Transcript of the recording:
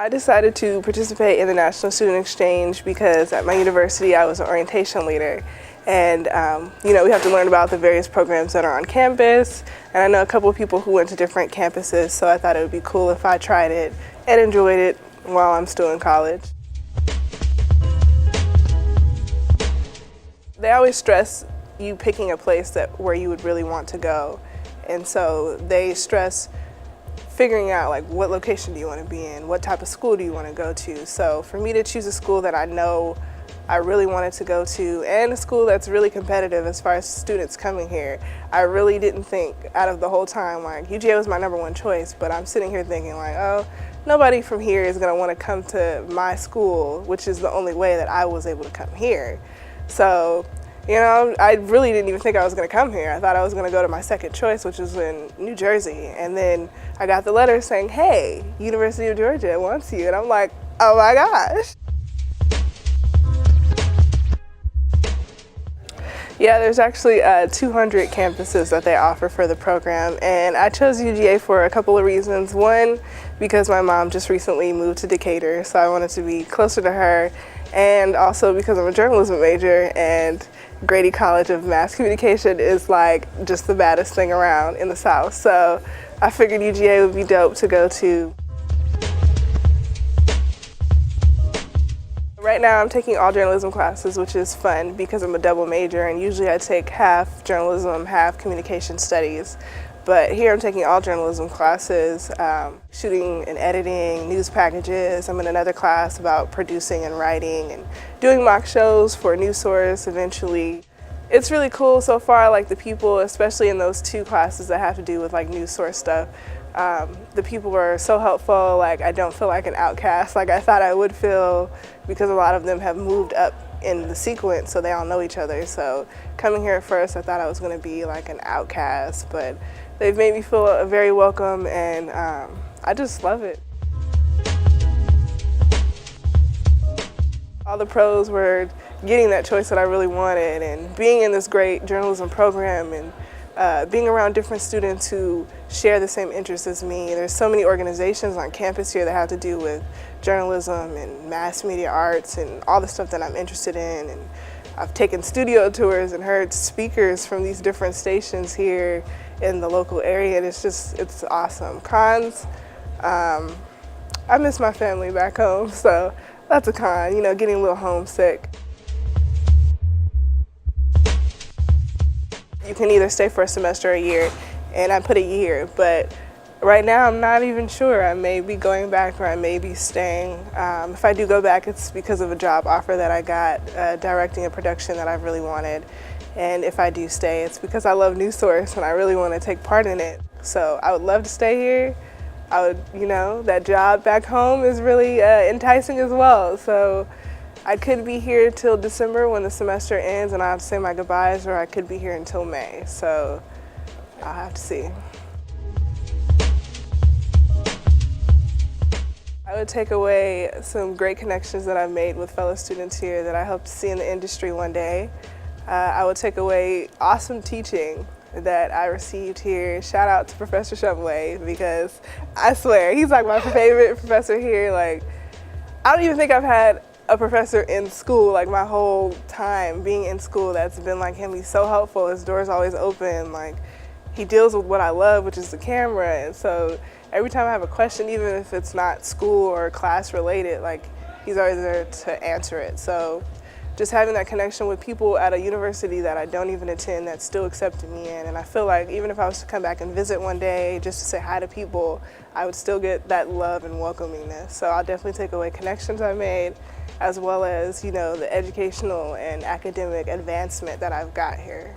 I decided to participate in the National Student Exchange because at my university I was an orientation leader. And we have to learn about the various programs that are on campus. And I know a couple of people who went to different campuses, so I thought it would be cool if I tried it and enjoyed it while I'm still in college. They always stress you picking a place where you would really want to go. And so they stress figuring out like what location do you want to be in, what type of school do you want to go to. So for me to choose a school that I know I really wanted to go to and a school that's really competitive as far as students coming here, I really didn't think out of the whole time like UGA was my #1 choice, but I'm sitting here thinking like, oh, nobody from here is going to want to come to my school, which is the only way that I was able to come here. So I really didn't even think I was going to come here. I thought I was going to go to my second choice, which was in New Jersey. And then I got the letter saying, hey, University of Georgia wants you. And I'm like, oh my gosh. Yeah, there's actually 200 campuses that they offer for the program. And I chose UGA for a couple of reasons. One, because my mom just recently moved to Decatur, so I wanted to be closer to her. And also because I'm a journalism major and Grady College of Mass Communication is like just the baddest thing around in the South. So I figured UGA would be dope to go to. Right now I'm taking all journalism classes, which is fun because I'm a double major and usually I take half journalism, half communication studies. But here I'm taking all journalism classes, shooting and editing, news packages. I'm in another class about producing and writing and doing mock shows for a news source eventually. It's really cool so far. I like the people, especially in those 2 classes that have to do with like news source stuff. The people were so helpful. Like I don't feel like an outcast like I thought I would feel because a lot of them have moved up in the sequence, so they all know each other. So coming here at first, I thought I was going to be like an outcast, but they've made me feel very welcome, and I just love it. All the pros were getting that choice that I really wanted and being in this great journalism program and being around different students who share the same interests as me. There's so many organizations on campus here that have to do with journalism and mass media arts and all the stuff that I'm interested in. And I've taken studio tours and heard speakers from these different stations here in the local area, and it's awesome. Cons, I miss my family back home, so that's a con, getting a little homesick. You can either stay for a semester or a year, and I put a year, but right now I'm not even sure. I may be going back or I may be staying. If I do go back, it's because of a job offer that I got directing a production that I really wanted. And if I do stay, it's because I love News Source and I really want to take part in it. So I would love to stay here. That job back home is really enticing as well. So I could be here till December when the semester ends and I have to say my goodbyes, or I could be here until May. So I'll have to see. I would take away some great connections that I've made with fellow students here that I hope to see in the industry one day. I would take away awesome teaching that I received here. Shout out to Professor Shumway, because I swear, he's like my favorite professor here. Like, I don't even think I've had a professor in school, like my whole time being in school, that's been like him. He's so helpful, his door's always open. Like, he deals with what I love, which is the camera, and so every time I have a question, even if it's not school or class related, like, he's always there to answer it. So just having that connection with people at a university that I don't even attend that still accepted me in. And I feel like even if I was to come back and visit one day just to say hi to people, I would still get that love and welcomingness. So I'll definitely take away connections I made, as well as, the educational and academic advancement that I've got here.